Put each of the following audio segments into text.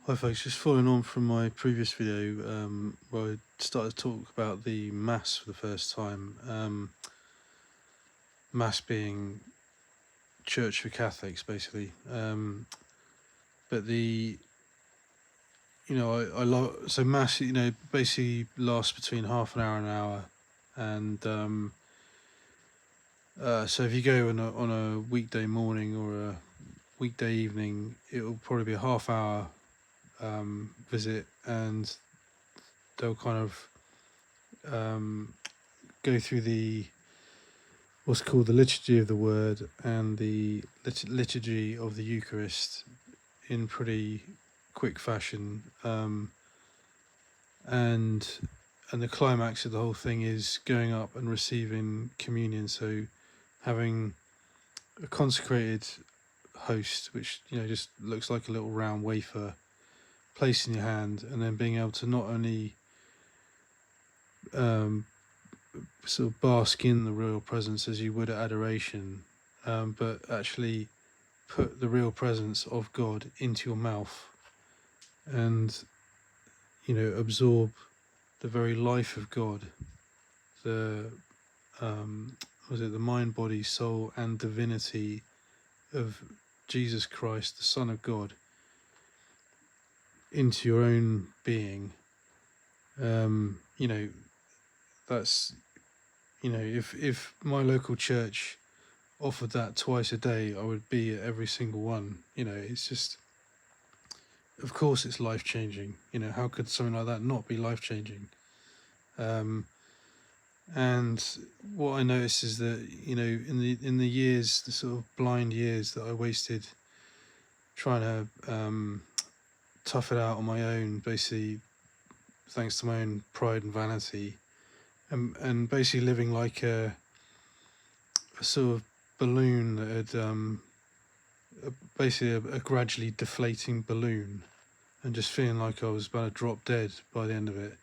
Hi folks, just following on from my previous video where I started to talk about the Mass for the first time. Mass being church for Catholics, basically. But so Mass, basically lasts between half an hour and an hour. And so if you go on a weekday morning or a weekday evening, it will probably be a half hour visit, and they'll kind of go through what's called the liturgy of the word and the liturgy of the Eucharist in pretty quick fashion, and the climax of the whole thing is going up and receiving communion. So having a consecrated host, which just looks like a little round wafer, placed in your hand, and then being able to not only sort of bask in the real presence as you would at adoration, but actually put the real presence of God into your mouth and absorb the very life of God, the mind, body, soul, and divinity of Jesus Christ, the Son of God, into your own being. That's if my local church offered that twice a day, I would be at every single one. It's just, of course it's life-changing. How could something like that not be life-changing? And what I noticed is that in the years, the sort of blind years that I wasted trying to tough it out on my own, basically thanks to my own pride and vanity, and basically living like a sort of balloon that had basically a gradually deflating balloon, and just feeling like I was about to drop dead by the end of it.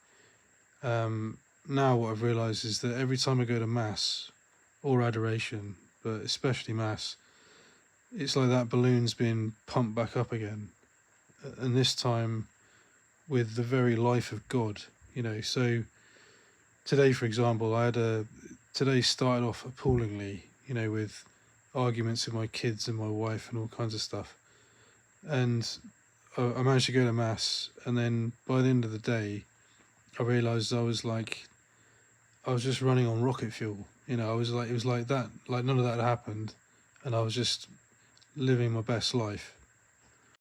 Now what I've realised is that every time I go to Mass or adoration, but especially Mass, it's like that balloon's being pumped back up again, and this time with the very life of God. So today, for example, today started off appallingly, with arguments with my kids and my wife and all kinds of stuff. And I managed to go to Mass, and then by the end of the day, I realised I was just running on rocket fuel. It was like that, like none of that had happened, and I was just living my best life.